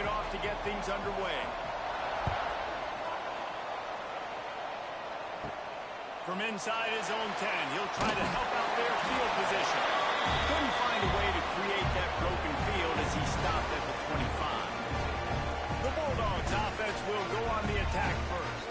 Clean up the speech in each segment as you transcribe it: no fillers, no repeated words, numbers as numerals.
off to get things underway. From inside his own 10, he'll try to help out their field position. Couldn't find a way to create that broken field as he stopped at the 25. The Bulldogs offense will go on the attack first.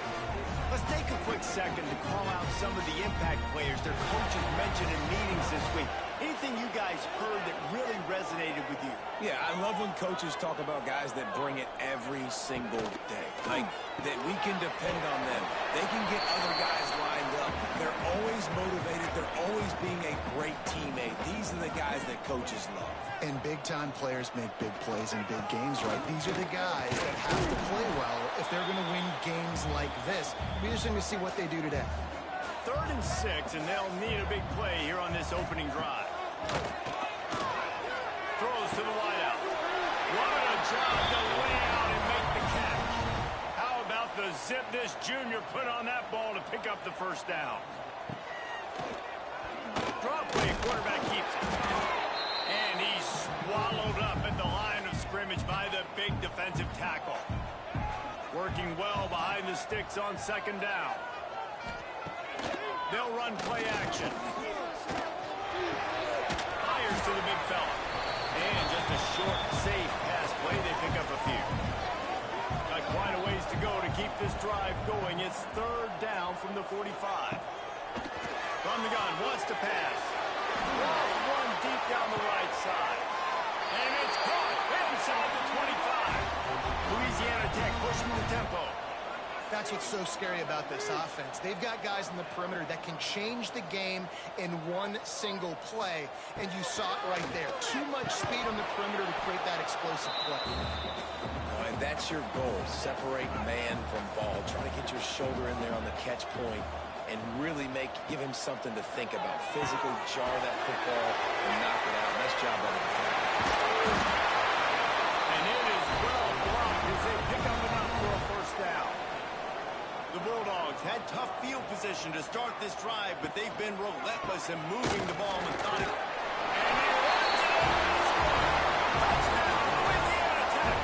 Let's take a quick second to call out some of the impact players their coaches mentioned in meetings this week. Anything you guys heard that really resonated with you? Yeah, I love when coaches talk about guys that bring it every single day. Like, that we can depend on them. They can get other guys lined up. They're always motivated. They're always being a great teammate. These are the guys that coaches love. And big-time players make big plays in big games, right? These are the guys that have to play well if they're going to win games like this. We're just going to see what they do today. 3rd and 6, and they'll need a big play here on this opening drive. Throws to the wideout. What a job to lay out and make the catch. How about the zip this junior put on that ball to pick up the first down? Draw play, quarterback keeps it. And he's swallowed up at the line of scrimmage by the big defensive tackle. Working well behind the sticks on 2nd down. They'll run play action. Fires to the big fella. And just a short, safe pass play. They pick up a few. Got quite a ways to go to keep this drive going. It's 3rd down from the 45. From the gun, wants to pass. Lost one deep down the right side. And it's caught inside the 25. Louisiana Tech pushing the tempo. That's what's so scary about this offense. They've got guys in the perimeter that can change the game in one single play, and you saw it right there. Too much speed on the perimeter to create that explosive play. And that's your goal. Separate man from ball. Try to get your shoulder in there on the catch point and really give him something to think about. Physically jar that football and knock it out. Nice job by the defender. And it is well blocked as they pick up enough for a first down. The Bulldogs had tough field position to start this drive, but they've been relentless in moving the ball methodically. And he runs it over the score. Touchdown, Louisiana Tech.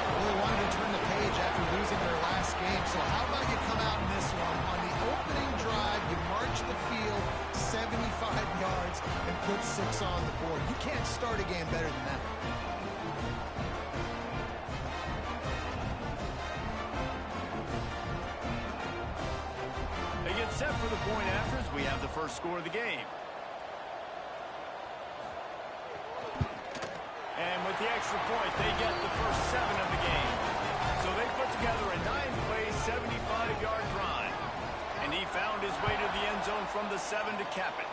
Well, they wanted to turn the page after losing their last game, so how about you come out in this one? On the opening drive, you march the field 75 yards and put 6 on the board. You can't start a game better than that. Set for the point afters, we have the first score of the game. And with the extra point, they get the first 7 of the game. So they put together a 9-play, 75-yard drive. And he found his way to the end zone from the 7 to cap it.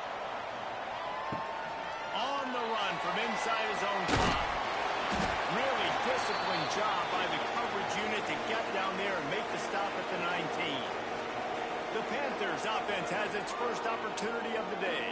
On the run from inside his own 5. Really disciplined job by the coverage unit to get down there and make the stop at the 19. The Panthers offense has its first opportunity of the day.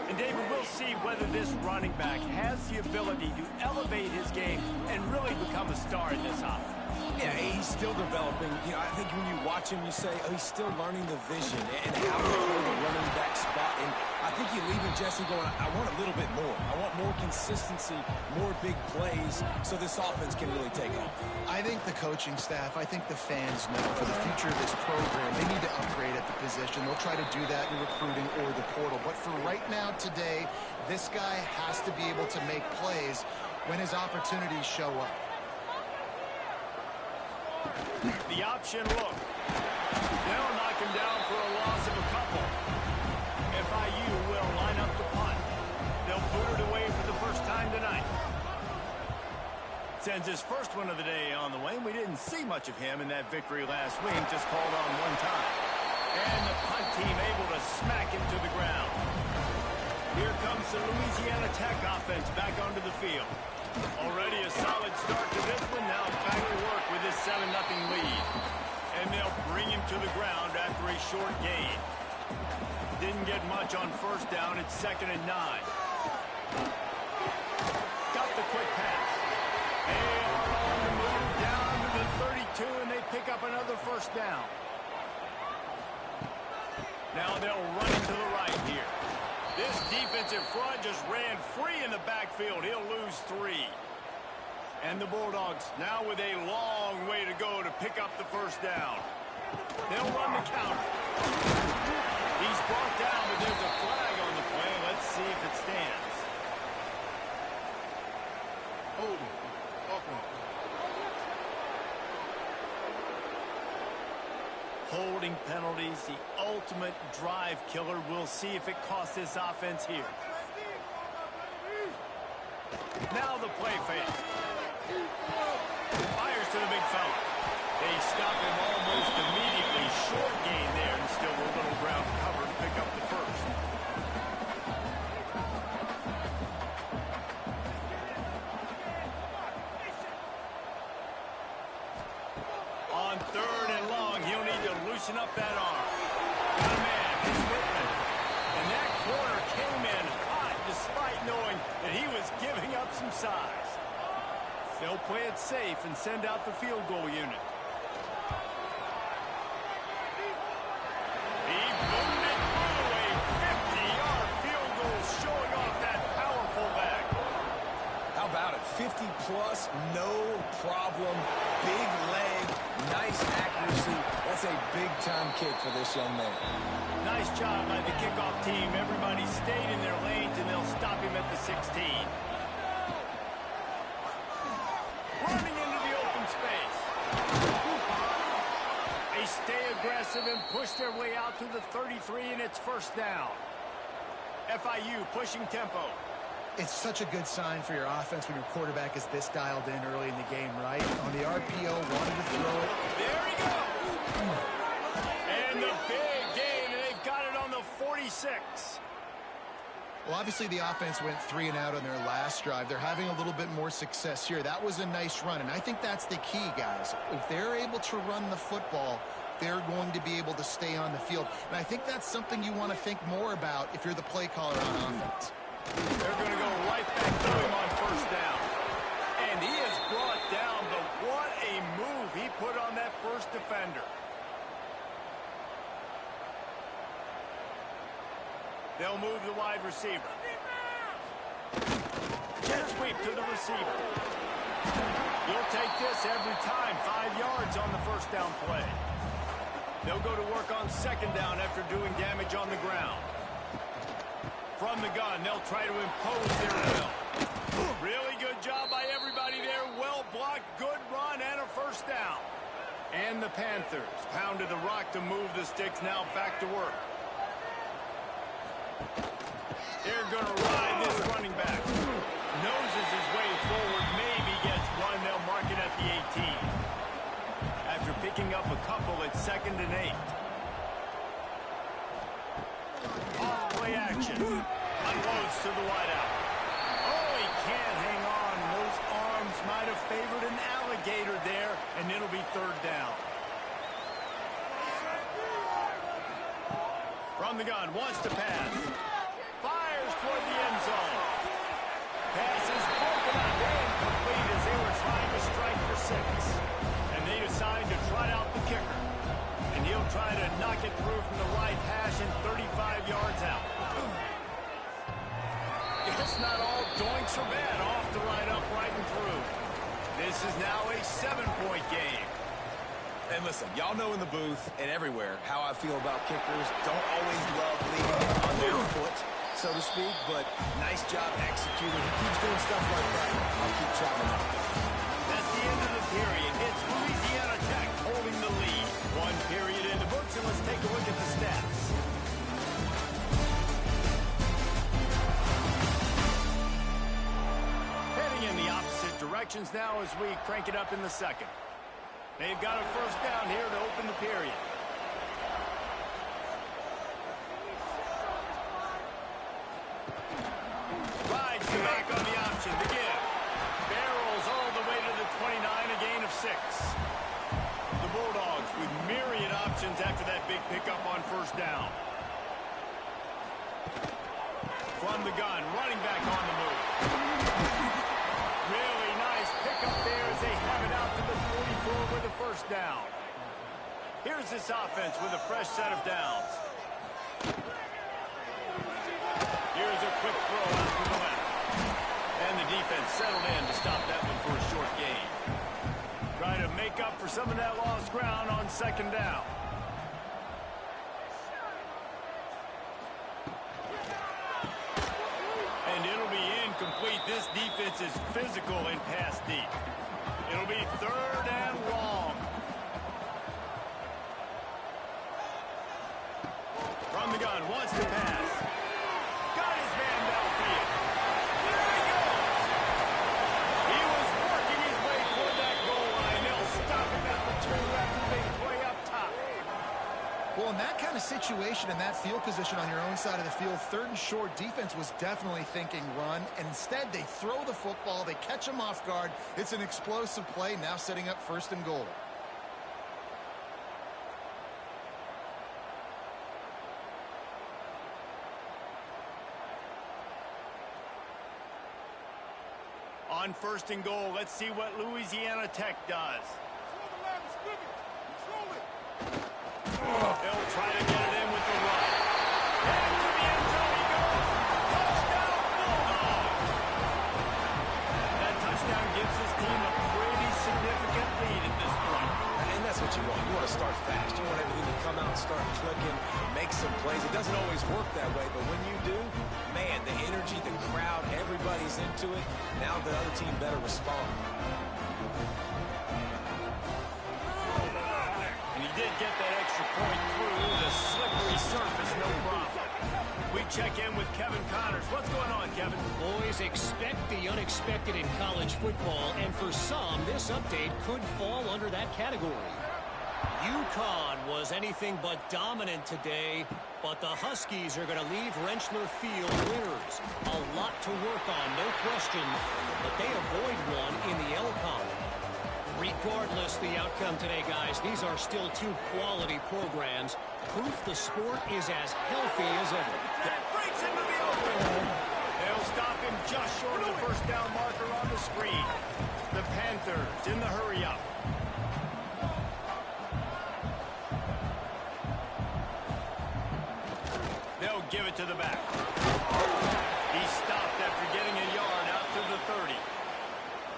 And David, we'll see whether this running back has the ability to elevate his game and really become a star in this offense. Yeah, he's still developing. You know, I think when you watch him, you say, oh, he's still learning the vision and how to play the running back spot. And I think you leave it, Jesse, going, I want a little bit more. I want more consistency, more big plays, so this offense can really take off. I think the coaching staff, I think the fans know for the future of this program, they need to upgrade at the position. They'll try to do that in recruiting or the portal. But for right now, today, this guy has to be able to make plays when his opportunities show up. The option look. They'll knock him down for a loss of a couple. FIU will line up the punt. They'll boot it away for the first time tonight. Sends his first one of the day on the way. We didn't see much of him in that victory last week, just called on one time. And the punt team able to smack him to the ground. Here comes the Louisiana Tech offense back onto the field. Already a solid start to this one. Now back to work with his 7-0 lead. And they'll bring him to the ground after a short gain. Didn't get much on first down. It's 2nd and 9. Got the quick pass. They are on the move down to the 32, and they pick up another first down. Now they'll run it to the right here. This defensive front just ran free in the backfield. He'll lose 3. And the Bulldogs now with a long way to go to pick up the first down. They'll run the counter. He's brought down, but there's a flag on the play. Let's see if it stands. Holding penalties, the ultimate drive killer. We'll see if it costs this offense here. Now the play fake. Fires to the big fella. They stop him almost immediately. Short gain there, and still a little ground cover to pick up the first. On third and long, he'll need to loosen up that arm. Got a man, he's Whitman. And that corner came in hot despite knowing that he was giving up some size. They'll play it safe and send out the field goal unit. He boomed it through a 50-yard field goal, showing off that powerful leg. How about it? 50-plus, no problem. Big leg, nice accuracy. That's a big-time kick for this young man. Nice job by the kickoff team. Everybody stayed in their lanes, and they'll stop him at the 16. Running into the open space. They stay aggressive and push their way out to the 33, and it's first down. FIU pushing tempo. It's such a good sign for your offense when your quarterback is this dialed in early in the game, right? On the RPO, wanted to throw it. There he goes. And the big gain, and they've got it on the 46. Well, obviously the offense went 3 and out on their last drive. They're having a little bit more success here. That was a nice run, and I think that's the key, guys. If they're able to run the football, they're going to be able to stay on the field. And I think that's something you want to think more about if you're the play caller on offense. They're going to go right back to him on first down. And he is brought down, but what a move he put on that first defender. They'll move the wide receiver. Jet sweep to the receiver. He'll take this every time. 5 yards on the first down play. They'll go to work on second down after doing damage on the ground. From the gun, they'll try to impose their will. Really good job by everybody there. Well blocked, good run, and a first down. And the Panthers pounded the rock to move the sticks. Now back to work. They're going to ride this running back. Noses his way forward, maybe gets one. They'll mark it at the 18. After picking up a couple at 2nd and 8. Off-play action. Unloads to the wideout. Oh, he can't hang on. Those arms might have favored an alligator there, and it'll be third down. From the gun, wants to pass. Fires toward the end zone. Pass is broken up and incomplete as they were trying to strike for 6. And they decide to try out the kicker. And he'll try to knock it through from the right hash and 35 yards out. It's not all doinks are bad. Off the right, upright, and through. This is now a 7-point game. And listen, y'all know in the booth and everywhere how I feel about kickers. Don't always love leaving it on their foot, so to speak, but nice job executing. He keeps doing stuff like that. I'll keep chopping up. That's the end of the period. It's Louisiana Tech holding the lead. 1 period in the books, and let's take a look at the stats. Heading in the opposite directions now as we crank it up in the second. They've got a first down here to open the period. Rides the back on the option. The give. Barrels all the way to the 29, a gain of 6. The Bulldogs with myriad options after that big pickup on first down. From the gun, running back on the move. Really nice pickup there as they have it out to the 44 with a first down. Here's this offense with a fresh set of downs. Here's a quick throw out to the left. And the defense settled in to stop that one for a short gain. Trying to make up for some of that lost ground on second down. And it'll be incomplete. This defense is physical and pass deep. It'll be third and long. From the gun, wants to pass. Got his man downfield. There he goes. He was working his way toward that goal line. They'll stop him at the 2 after the big play up top. Well, in that kind of situation, in that field position on your own side of the field, third and short, defense was definitely thinking run. And instead, they throw the football. They catch him off guard. It's an explosive play, now setting up first and goal. On first and goal, let's see what Louisiana Tech does. They'll try to get it in with the run. And to the end zone he goes. Touchdown, Bulldogs! That touchdown gives his team a pretty significant lead at this point. And that's what you want. You want to start fast. You want everything to come out and start clicking, make some plays. It doesn't always work that way, but when you do, man, the energy, the crowd, everybody's into it. Now the other team better respond. And he did get that extra point through the slippery surface, no problem. We check in with Kevin Connors. What's going on, Kevin? Boys, expect the unexpected in college football, and for some, this update could fall under that category. UConn was anything but dominant today, but the Huskies are going to leave Rentschler Field winners. A lot to work on, no question, but they avoid one in the L column. Regardless the outcome today, guys, these are still two quality programs. Proof the sport is as healthy as ever. That breaks into the open. They'll stop him just short of the first down marker on the screen. The Panthers in the hurry-up. They'll give it to the back. He stopped after getting a yard out to the 30.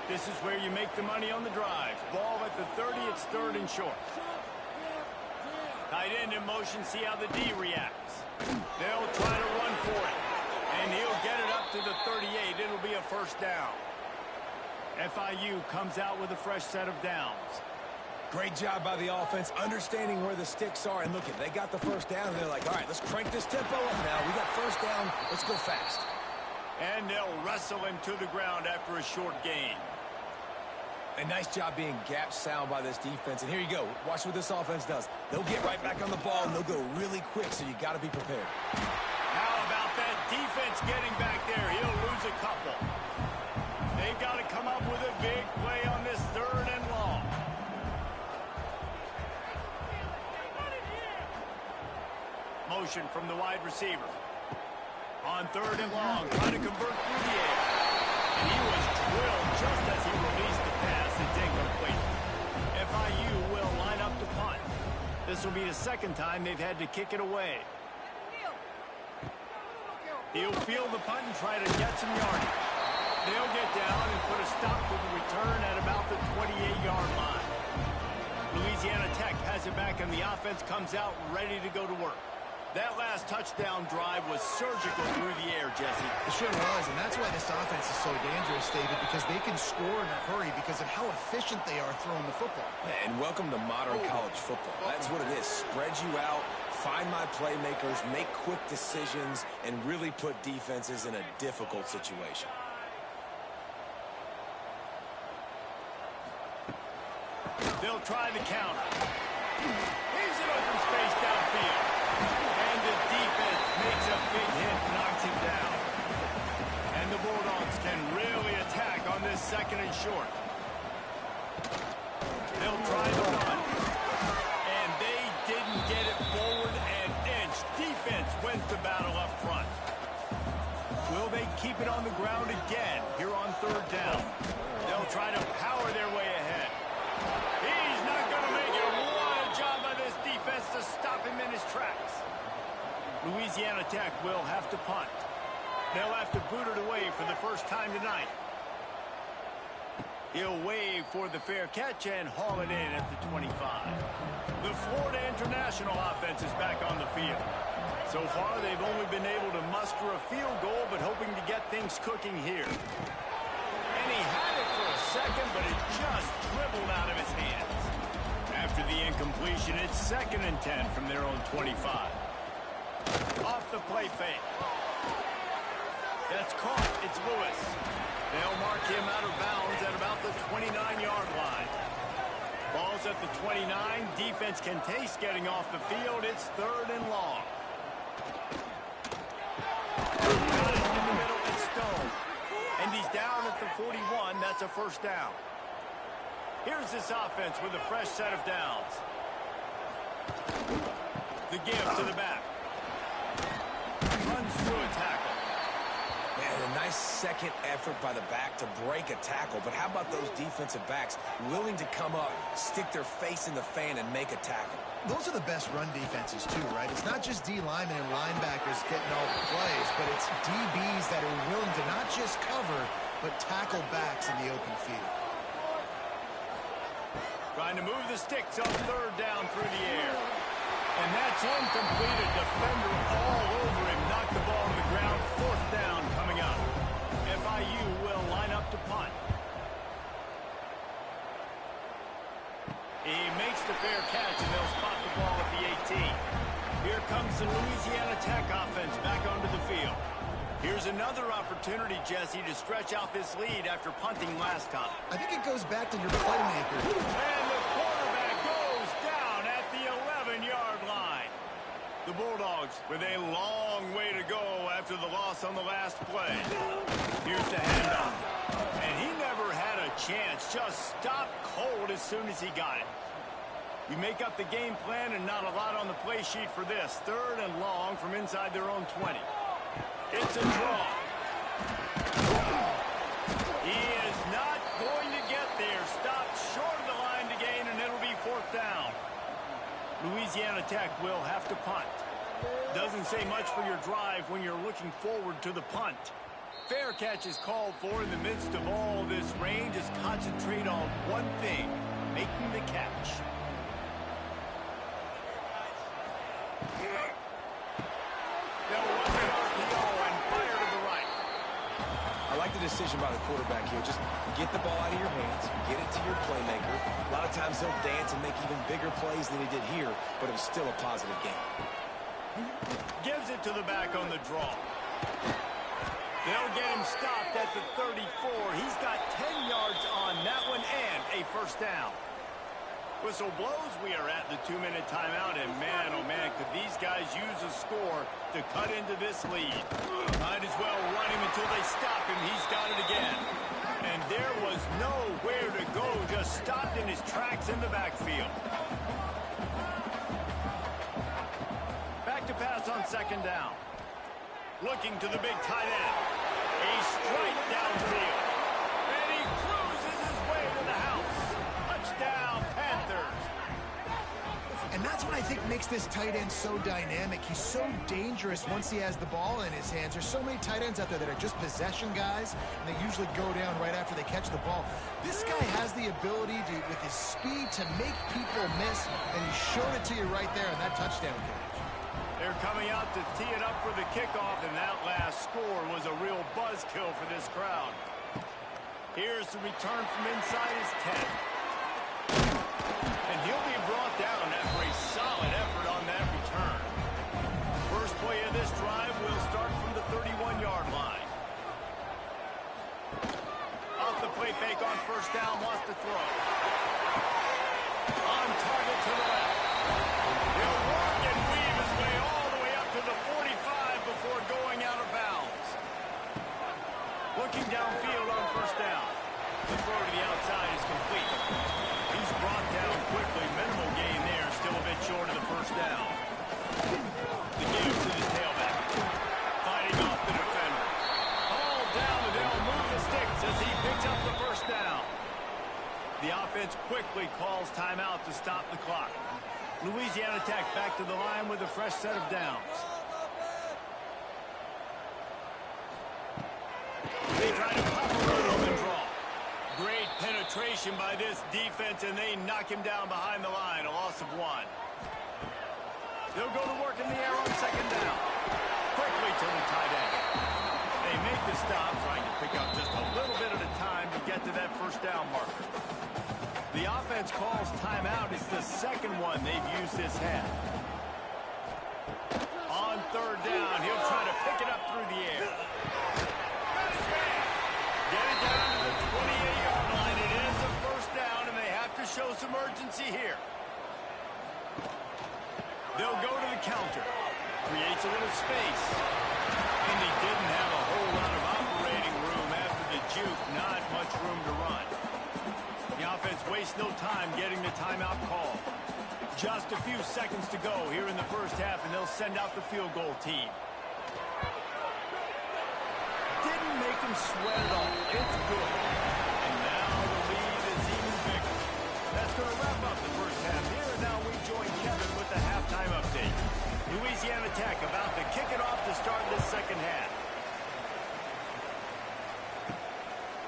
This is where you make the money on the drive. Ball at the 30, it's third and short. Tight end in motion, see how the D reacts. They'll try to run for it. And he'll get it up to the 38. It'll be a first down. FIU comes out with a fresh set of downs. Great job by the offense, understanding where the sticks are. And look, they got the first down, and they're like, all right, let's crank this tempo up now. We got first down. Let's go fast. And they'll wrestle him to the ground after a short gain. A nice job being gap sound by this defense. And here you go. Watch what this offense does. They'll get right back on the ball, and they'll go really quick, so you got to be prepared. How about that defense getting back there? He'll lose a couple. They've got to come up with a big play on this third and long. Motion from the wide receiver. On third and long, trying to convert through the air. And he was drilled just as he released the pass. It's incomplete. FIU will line up to punt. This will be the second time they've had to kick it away. He'll field the punt and try to get some yardage. They'll get down and put a stop to the return at about the 28-yard line. Louisiana Tech has it back, and the offense comes out ready to go to work. That last touchdown drive was surgical through the air, Jesse. It sure was, and that's why this offense is so dangerous, David, because they can score in a hurry because of how efficient they are throwing the football. And welcome to modern college football. That's what it is. Spread you out, find my playmakers, make quick decisions, and really put defenses in a difficult situation. They'll try the counter. Here's an open space downfield. And the defense makes a big hit, knocks him down. And the Bulldogs can really attack on this second and short. They'll try the run. And they didn't get it forward an inch. Defense wins the battle up front. Will they keep it on the ground again here on third down? They'll try to power their way ahead. He's not going to make it. What a job by this defense to stop him in his tracks. Louisiana Tech will have to punt. They'll have to boot it away for the first time tonight. He'll wave for the fair catch and haul it in at the 25. The Florida International offense is back on the field. So far, they've only been able to muster a field goal, but hoping to get things cooking here. And he had it for a second, but it just dribbled out of his hands. After the incompletion, it's 2nd and 10 from their own 25. Off the play fake. That's caught. It's Lewis. They'll mark him out of bounds at about the 29-yard line. Ball's at the 29. Defense can taste getting off the field. It's 3rd and long. Got it in the middle. It's Stone. And he's down at the 41. That's a 1st down. Here's this offense with a fresh set of downs. The give to the back. Runs through a tackle. Man, a nice second effort by the back to break a tackle. But how about those defensive backs willing to come up, stick their face in the fan, and make a tackle? Those are the best run defenses, too, right? It's not just D linemen and linebackers getting all the plays, but it's DBs that are willing to not just cover, but tackle backs in the open field. Trying to move the sticks on 3rd down through the air. And that's incomplete. A defender all over him. Knocked the ball to the ground. 4th down coming up. FIU will line up to punt. He makes the fair catch, and they'll spot the ball at the 18. Here comes the Louisiana Tech offense back onto the field. Here's another opportunity, Jesse, to stretch out this lead after punting last time. I think it goes back to your playmaker. And the quarterback goes down at the 11-yard line. The Bulldogs with a long way to go after the loss on the last play. Here's the handoff. And he never had a chance. Just stopped cold as soon as he got it. You make up the game plan and not a lot on the play sheet for this. 3rd and long from inside their own 20. It's a draw. He is not going to get there. Stopped short of the line to gain, and it'll be 4th down. Louisiana Tech will have to punt. Doesn't say much for your drive when you're looking forward to the punt. Fair catch is called for in the midst of all this rain. Just concentrate on one thing, making the catch. They'll run the RPO and fire to the right. I like the decision by the quarterback here. Just get the ball out of your hands, get it to your playmaker. A lot of times he'll dance and make even bigger plays than he did here, but it was still a positive game. Gives it to the back on the draw. They'll get him stopped at the 34. He's got 10 yards on that one and a 1st down. Whistle blows. We are at the 2-minute timeout, and man, oh man, could these guys use a score to cut into this lead. Might as well run him until they stop him. He's got it again. And there was nowhere to go, just stopped in his tracks in the backfield. Back to pass on 2nd down. Looking to the big tight end. A strike downfield. And he cruises his way to the house. Touchdown, Panthers. And that's what I think makes this tight end so dynamic. He's so dangerous once he has the ball in his hands. There's so many tight ends out there that are just possession guys, and they usually go down right after they catch the ball. This guy has the ability to, with his speed, to make people miss, and he showed it to you right there in that touchdown catch. They're coming out to tee it up for the kickoff, and that last score was a real buzzkill for this crowd. Here's the return from inside his 10. And he'll be brought down after a solid effort on that return. First play of this drive will start from the 31-yard line. Off the play fake on 1st down, wants to throw. On target to the left. He'll work and weave his way all the way up to the 45 before going out of bounds. Looking downfield on 1st down. The throw to the outside is complete. He's brought down quickly. Minimal gain there. Still a bit short of the 1st down. The give to the tailback. Fighting off the defender. All down, and they'll move the sticks as he picks up the 1st down. The offense quickly calls timeout to stop the clock. Louisiana Tech back to the line with a fresh set of downs. They try to pop a little and draw. Great penetration. Penetration by this defense, and they knock him down behind the line, a loss of 1. They'll go to work in the air on second down. Quickly to the tight end. They make the stop, trying to pick up just a little bit at a time to get to that first down marker. The offense calls timeout. It's the second one they've used this half. On third down, he'll try to pick it up through the air. Get it down to the 28-yard line. It is a first down, and they have to show some urgency here. They'll go to the counter. Creates a little space. And he didn't have a whole lot of operating room after the juke. Not much room to run. The offense wastes no time getting the timeout call. Just a few seconds to go here in the first half, and they'll send out the field goal team. Didn't make him sweat at all. It's good. And now the lead is even bigger. That's going to wrap up the first half here, and now we join Kevin with the halftime update. Louisiana Tech about to kick it off to start this second half.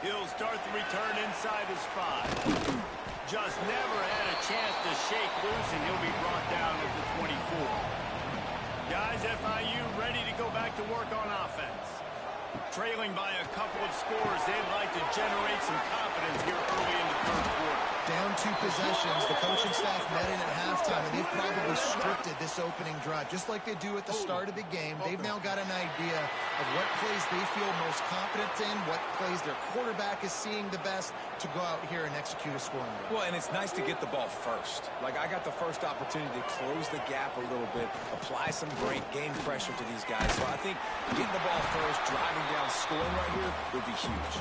He'll start the return inside his 5. Just never had a chance to shake loose, and he'll be brought down at the 24. Guys, FIU ready to go back to work on offense. Trailing by a couple of scores, they'd like to generate some confidence here early in the third quarter. Down 2 possessions, the coaching staff met in at halftime, and they've probably scripted this opening drive. Just like they do at the start of the game, they've now got an idea of what plays they feel most confident in, what plays their quarterback is seeing the best to go out here and execute a scoring drive. Well, and it's nice to get the ball first. Like, I got the first opportunity to close the gap a little bit, apply some great game pressure to these guys. So I think getting the ball first, driving down, scoring right here would be huge.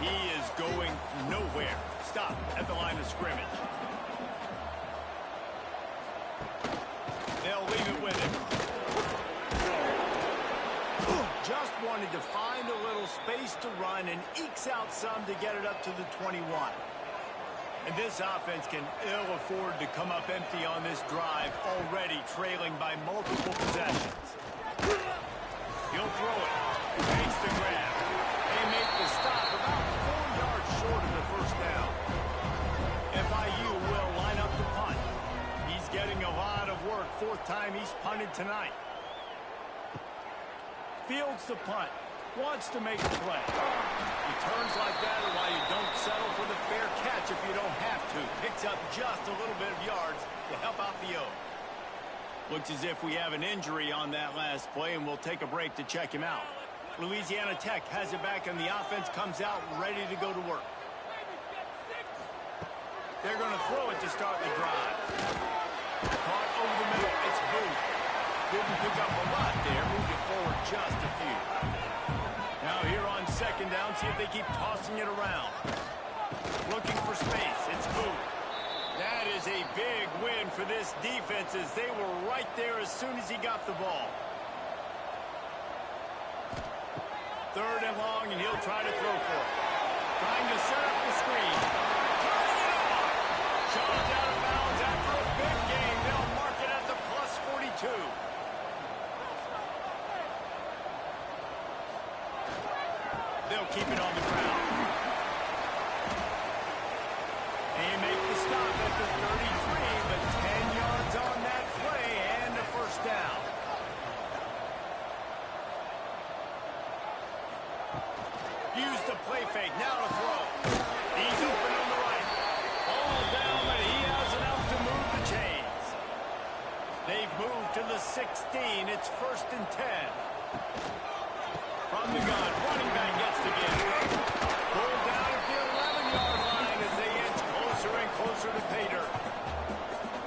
He is going nowhere. Stop at the line of scrimmage. They'll leave it with him. Just wanted to find a little space to run and ekes out some to get it up to the 21. And this offense can ill afford to come up empty on this drive, already trailing by multiple possessions. He'll throw it. Makes the grab. They make the stop about 4 yards short of the first down. FIU will line up the punt. He's getting a lot of work. 4th time he's punted tonight. Fields the punt. Wants to make a play. Returns like that are why you don't settle for the fair catch if you don't have to. Picks up just a little bit of yards to help out the O. Looks as if we have an injury on that last play, and we'll take a break to check him out. Louisiana Tech has it back, and the offense comes out ready to go to work. They're going to throw it to start the drive. Caught over the middle. It's Booth. Didn't pick up a lot there. Moved it forward just a few. Now here on second down, see if they keep tossing it around. Looking for space. It's Booth. That is a big win for this defense, as they were right there as soon as he got the ball. 3rd and long, and he'll try to throw for it. Trying to set up the screen. Turning it on. Shot out of bounds after a big game. They'll mark it at the plus 42. They'll keep it on the ground. They make the stop at the 33, but 10 yards on that play and a first down. Use the play fake. Now to throw. He's open on the right. All down, but he has enough to move the chains. They've moved to the 16. It's 1st and 10. From the gun, running back gets to give. Pulled down at the 11-yard line as they inch closer and closer to pay dirt.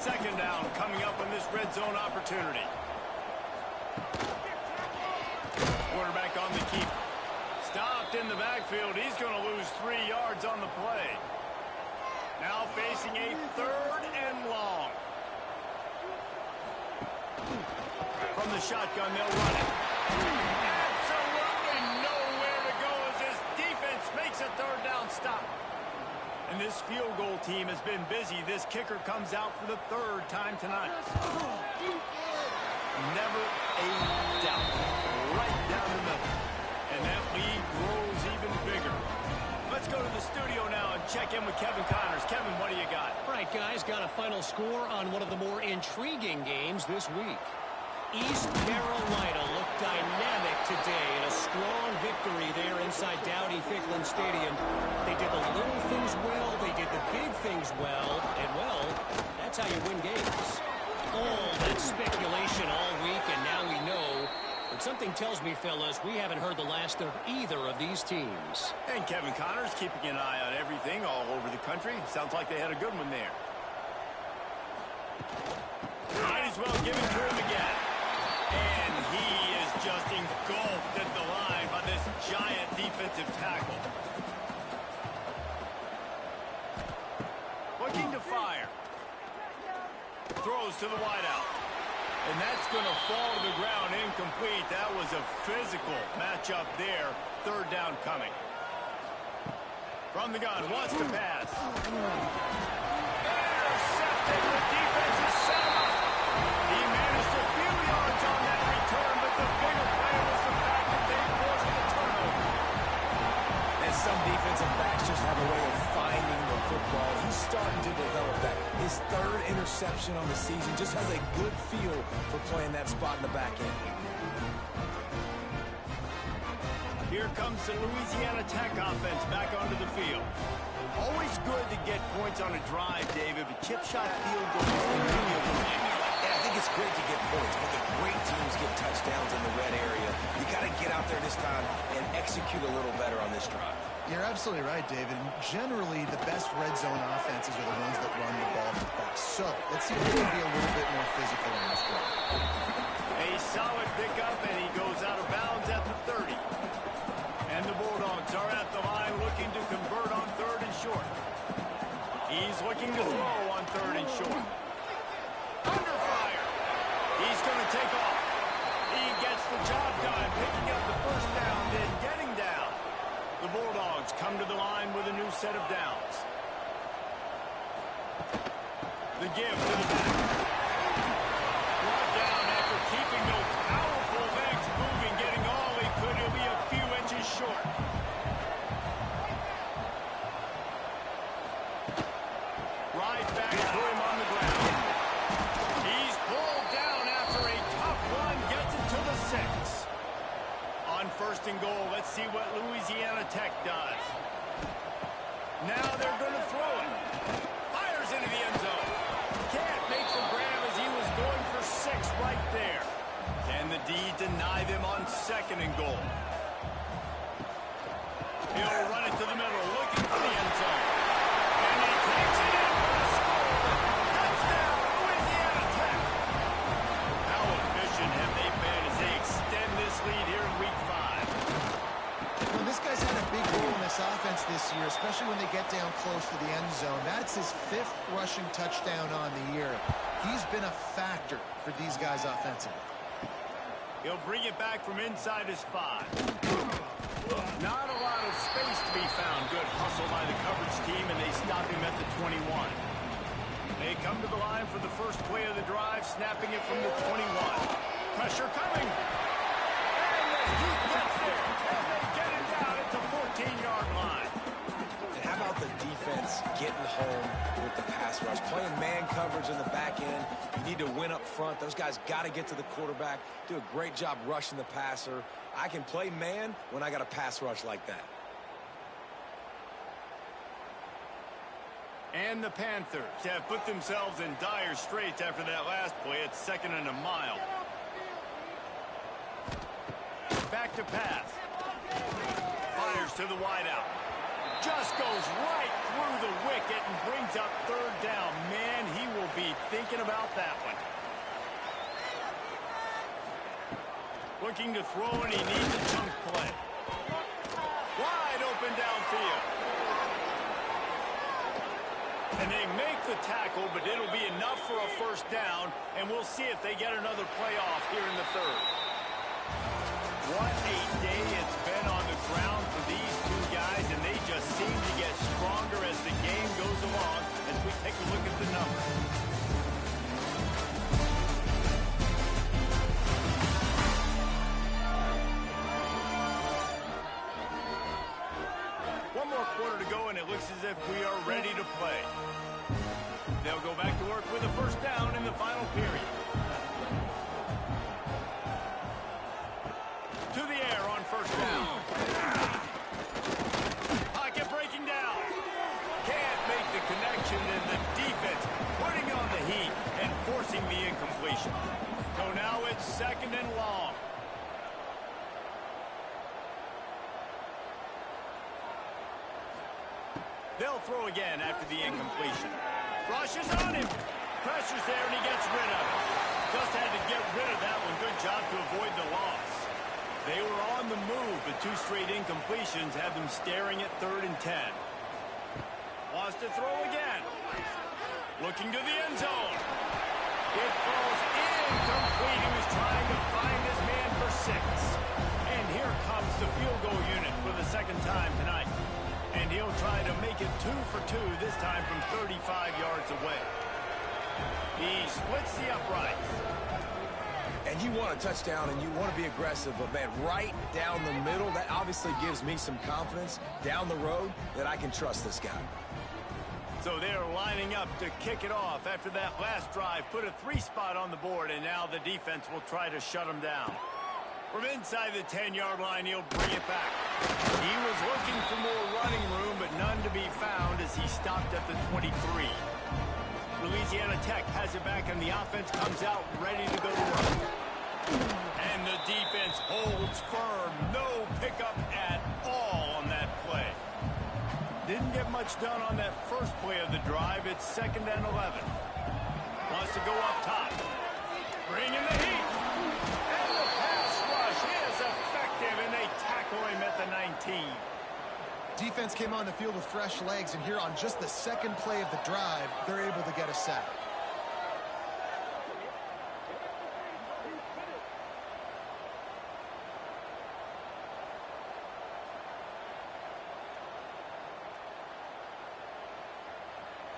2nd down coming up on this red zone opportunity. Quarterback on the keep. Stopped in the backfield. He's going to lose 3 yards on the play. Now facing a 3rd and long. From the shotgun, they'll run it. Absolutely nowhere to go as this defense makes a 3rd down stop. And this field goal team has been busy. This kicker comes out for the 3rd time tonight. Never a doubt. Right down the middle. And that lead grows even bigger. Let's go to the studio now and check in with Kevin Connors. Kevin, what do you got? All right, guys, got a final score on one of the more intriguing games this week. East Carolina looked dynamic today in a strong victory there inside Dowdy-Ficklin Stadium. They did the little things well, they did the big things well, and, well, that's how you win games. All that speculation all week, and now we know. But something tells me, fellas, we haven't heard the last of either of these teams. And Kevin Connors keeping an eye on everything all over the country. Sounds like they had a good one there. Might as well give it to him again. And he is just engulfed at the line by this giant defensive tackle. Looking to fire. Throws to the wideout. And that's going to fall to the ground incomplete. That was a physical matchup there. Third down coming. From the gun, wants to pass. Intercepted. The defense is set him up. He managed a few yards on that return, but the bigger play was the fact that they forced the turnover. And some defensive backs just have a way of finding the football. He's starting to develop that. His third interception on the season just has a good feel for playing that spot in the back end. Here comes the Louisiana Tech offense back onto the field. Always good to get points on a drive, David, but chip shot field goals can give you a little. Yeah, I think it's great to get points, but the great teams get touchdowns in the red area. You got to get out there this time and execute a little better on this drive. You're absolutely right, David. And generally, the best red zone offenses are the ones that run the ball the best. So let's see if we can be a little bit more physical on this drive. A solid pickup, and he goes out of bounds at the 30. And the Bulldogs are at the line looking to convert on third and short. He's looking to throw on third and short. Under fire. He's going to take off. He gets the job done, picking up the first down, then getting down. The Bulldogs come to the line with a new set of downs. The give to the back. Brought down after keeping those powerful legs moving, getting all he could. He'll be a few inches short. Right back to him on the ground. He's pulled down after a tough run, gets it to the 6. On first and goal, let's see what Louisiana Tech does. Now they're going to throw it. Fires into the end zone. Can't make the grab as he was going for 6 right there. Can the D deny them on second and goal? He'll run it to the middle, looking for the end zone. And he takes it in for a score. Touchdown, Louisiana Tech. How efficient have they been as they extend this lead here in Week 5? Well, this guy's had a big role in this offense this year, especially when they get down close to the end zone. That's his 5th rushing touchdown on the year. He's been a factor for these guys offensively. He'll bring it back from inside his 5. Not a lot of space to be found. Good hustle by the coverage team, and they stop him at the 21. They come to the line for the first play of the drive, snapping it from the 21. Pressure coming. And the Heat gets there. And they get it down at the 14-yard line. And how about the defense getting home with the pass rush? Playing man coverage in the back end. You need to win up front. Those guys got to get to the quarterback. Do a great job rushing the passer. I can play man when I got a pass rush like that. And the Panthers have put themselves in dire straits after that last play. It's 2nd and a mile. Back to pass. Fires to the wideout. Just goes right through the wicket and brings up third down. Man, he will be thinking about that one. Looking to throw, and he needs a chunk play. Wide open downfield. And they make the tackle, but it'll be enough for a first down, and we'll see if they get another playoff here in the 3rd. What a day it's been on the ground for these two guys, and they just seem to get stronger as the game goes along as we take a look at the numbers. play. They'll go back to work with a first down in the final period. To the air on first down. Pocket breaking down. Can't make the connection, and the defense putting on the heat and forcing the incompletion. So now it's second and long. They'll throw again after the incompletion. Rushes on him. Pressure's there, and he gets rid of it. Just had to get rid of that one. Good job to avoid the loss. They were on the move, but two straight incompletions have them staring at 3rd and 10. Wants to throw again. Looking to the end zone. It falls incomplete. He was trying to find his man for 6. And here comes the field goal unit for the second time tonight. And he'll try to make it 2 for 2, this time from 35 yards away. He splits the uprights. And you want a touchdown and you want to be aggressive, but man, right down the middle, that obviously gives me some confidence down the road that I can trust this guy. So they're lining up to kick it off after that last drive. Put a 3 spot on the board, and now the defense will try to shut them down. From inside the 10-yard line, he'll bring it back. He was looking for more running room, but none to be found as he stopped at the 23. Louisiana Tech has it back, and the offense comes out ready to go to work. And the defense holds firm. No pickup at all on that play. Didn't get much done on that first play of the drive. It's 2nd and 11. Wants to go up top. Bring in the heat. And the pass rush is effective, and they tackle him at the 19. Defense came on the field with fresh legs, and here on just the second play of the drive, they're able to get a sack.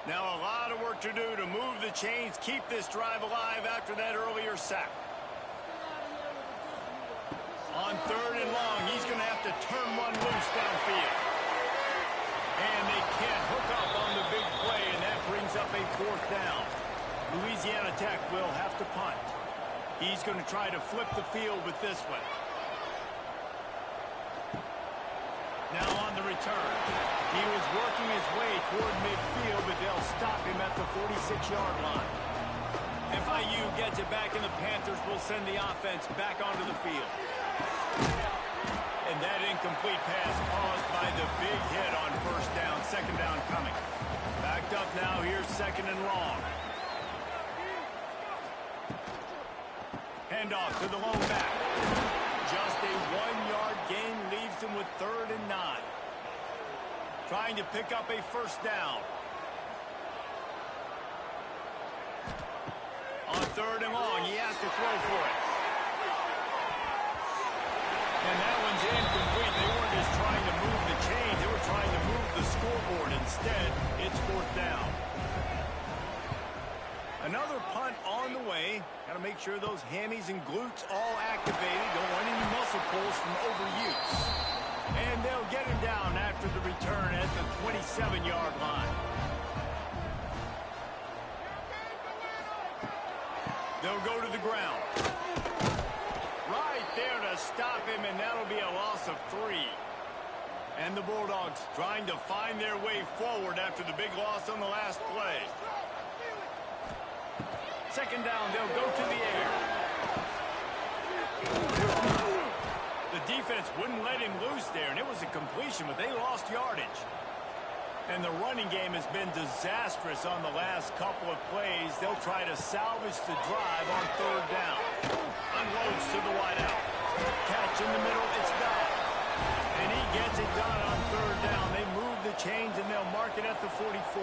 Now a lot of work to do to move the chains, keep this drive alive after that earlier sack. On 3rd and long, he's going to have to turn one loose downfield. And they can't hook up on the big play, and that brings up a 4th down. Louisiana Tech will have to punt. He's going to try to flip the field with this one. Now on the return. He was working his way toward midfield, but they'll stop him at the 46-yard line. FIU gets it back, and the Panthers will send the offense back onto the field. And that incomplete pass caused by the big hit on first down. 2nd down coming. Backed up now. Here's 2nd and long. Handoff to the lone back. Just a 1-yard gain leaves him with 3rd and 9. Trying to pick up a first down. On 3rd and long, he has to throw for it. And that one's incomplete. They weren't just trying to move the chain. They were trying to move the scoreboard. Instead, it's 4th down. Another punt on the way. Got to make sure those hammies and glutes all activated. Don't want any muscle pulls from overuse. And they'll get him down after the return at the 27-yard line. They'll go to the ground. Right there to stop him, and that'll be a loss of 3. And the Bulldogs trying to find their way forward after the big loss on the last play. 2nd down, they'll go to the air. The defense wouldn't let him loose there, and it was a completion, but they lost yardage. And the running game has been disastrous on the last couple of plays. They'll try to salvage the drive on 3rd down. Unloads to the wideout. Catch in the middle, it's done. And he gets it done on 3rd down. They move the chains, and they'll mark it at the 44.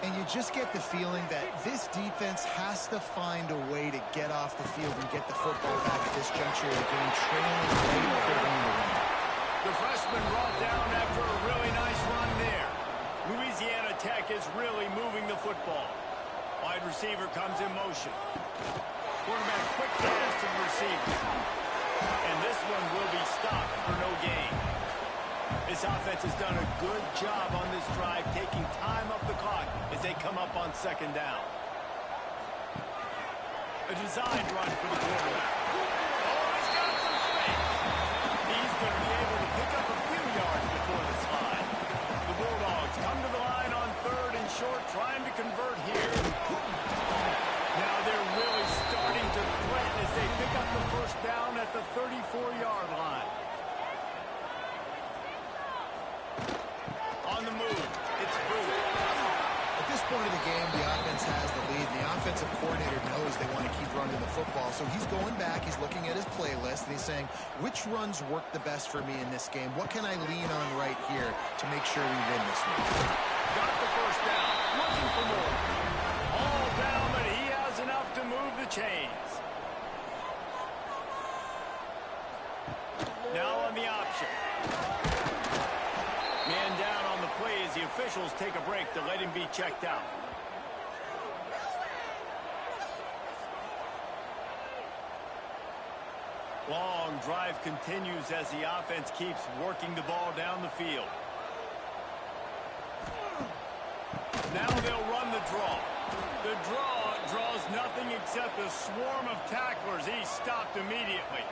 And you just get the feeling that this defense has to find a way to get off the field and get the football back at this juncture of the game, trailing late if they're going to win. The freshman brought down after a really nice run there. Louisiana Tech is really moving the football. Wide receiver comes in motion. Quarterback quick pass to the receiver. And this one will be stopped for no gain. This offense has done a good job on this drive, taking time off the clock as they come up on second down. A designed run for the quarterback. Oh, he's got some space. He's going to be able to pick up a few yards before the slide. The Bulldogs come to the line on third and short, trying to convert here. Now they're really starting to threaten as they pick up the first down at the 34-yard line. On the move, it's Booth. At this point of the game, the offense has the lead. The offensive coordinator knows they want to keep running the football, so he's going back, he's looking at his playlist, and he's saying, which runs work the best for me in this game? What can I lean on right here to make sure we win this one? Got the first down, looking for more. All down, but he has enough to move the chains. Now on the option. Man down on the play as the officials take a break to let him be checked out. Long drive continues as the offense keeps working the ball down the field. Now they'll run the draw. The draw draws nothing except a swarm of tacklers. He's stopped immediately.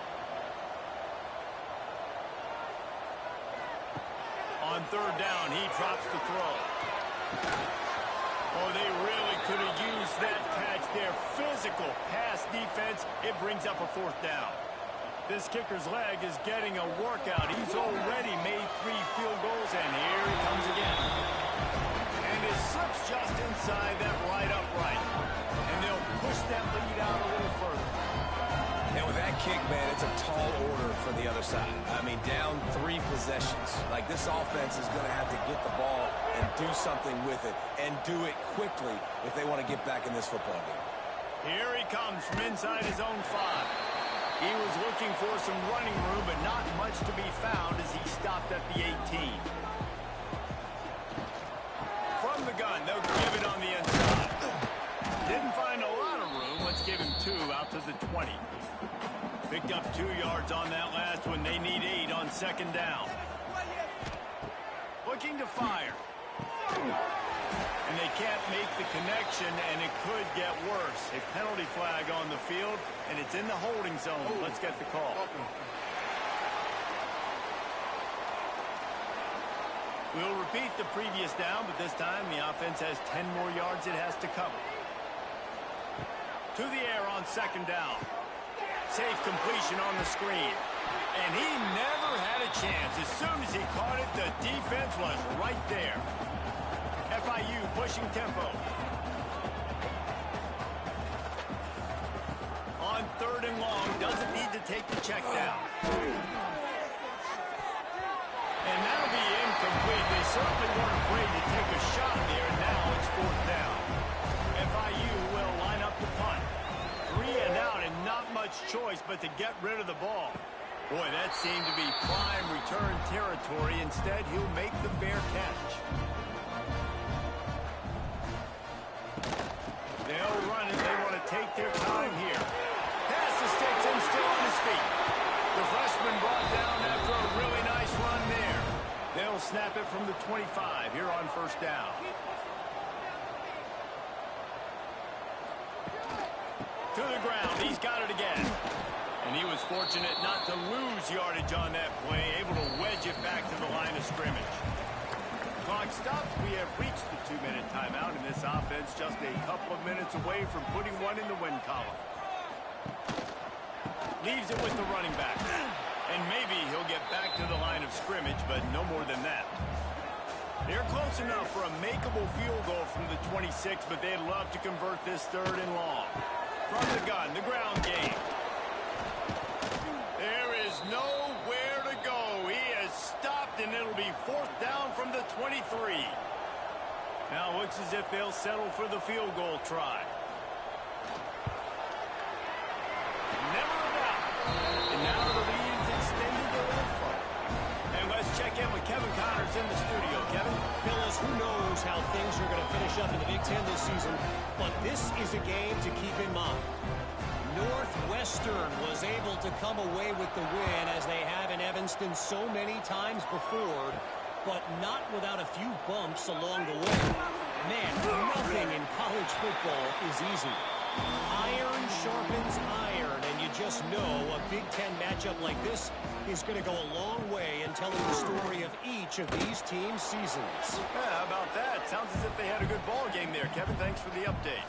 On third down, he drops the throw. Oh, they really could have used that catch there. Physical pass defense. It brings up a fourth down. This kicker's leg is getting a workout. He's already made 3 field goals, and here he comes again. And it slips just inside that right upright. And they'll push that lead out a little further. And with that kick, man, it's a tall order for the other side. I mean, down 3 possessions. Like, this offense is going to have to get the ball and do something with it, and do it quickly if they want to get back in this football game. Here he comes from inside his own 5. He was looking for some running room, but not much to be found as he stopped at the 18. From the gun, they'll give it on the inside. Didn't find a lot of room. Let's give him 2 out to the 20. Picked up 2 yards on that last one. They need 8 on second down. Looking to fire. And they can't make the connection, and it could get worse. A penalty flag on the field, and it's in the holding zone. Let's get the call. We'll repeat the previous down, but this time the offense has 10 more yards it has to cover. To the air on second down. Safe completion on the screen. And he never had a chance. As soon as he caught it, the defense was right there. FIU pushing tempo. On third and long, doesn't need to take the check down. And that'll be incomplete. They certainly weren't afraid to take a shot there, and now it's fourth down. FIU will line up the punt. 3 and out, and not much choice but to get rid of the ball. Boy, that seemed to be prime return territory. Instead, he'll make the fair catch. They'll run it. They want to take their time here. Pass the sticks and still on his feet. The freshman brought down after a really nice run there. They'll snap it from the 25 here on first down. To the ground. He's got it again. And he was fortunate not to lose yardage on that play, able to wedge it back to the line of scrimmage. Clock stops. We have reached the 2-minute timeout, and this offense just a couple of minutes away from putting one in the win column. Leaves it with the running back. And maybe he'll get back to the line of scrimmage, but no more than that. They're close enough for a makeable field goal from the 26, but they'd love to convert this third and long. From the gun, the ground game. There is nowhere to go. He has stopped, and it'll be fourth down from the 23. Now it looks as if they'll settle for the field goal try. Never a doubt. And now the lead is extended to the front. And let's check in with Kevin Connors in the studio. Kevin? Phyllis, who knows knows how things are going to finish up in the Big Ten this season, but this is a game to keep in mind. Northwestern was able to come away with the win as they have in Evanston so many times before, but not without a few bumps along the way. Man, nothing in college football is easy. Iron sharpens iron, and you just know a Big Ten matchup like this is going to go a long way in telling the story of each of these teams' seasons. Yeah, how about that? Sounds as if they had a good ball game there, Kevin. Thanks for the update.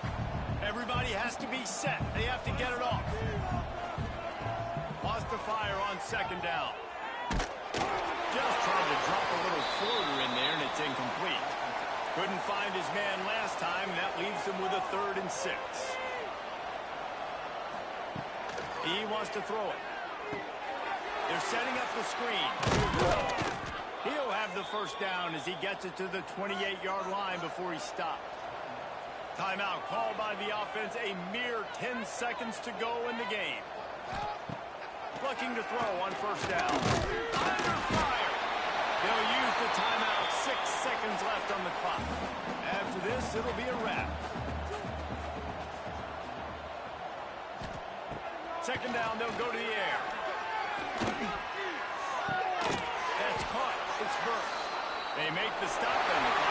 Everybody has to be set. They have to get it off. Lost the fire on second down. Just tried to drop a little floater in there, and it's incomplete. Couldn't find his man last time, and that leaves him with a 3rd and 6. He wants to throw it. They're setting up the screen. He'll have the first down as he gets it to the 28-yard line before he stopped. Timeout called by the offense. A mere 10 seconds to go in the game. Looking to throw on first down. Under fire. They'll use the timeout. 6 seconds left on the clock. After this, it'll be a wrap. Second down, they'll go to the air. That's caught. It's Burke. They make the stop and the clock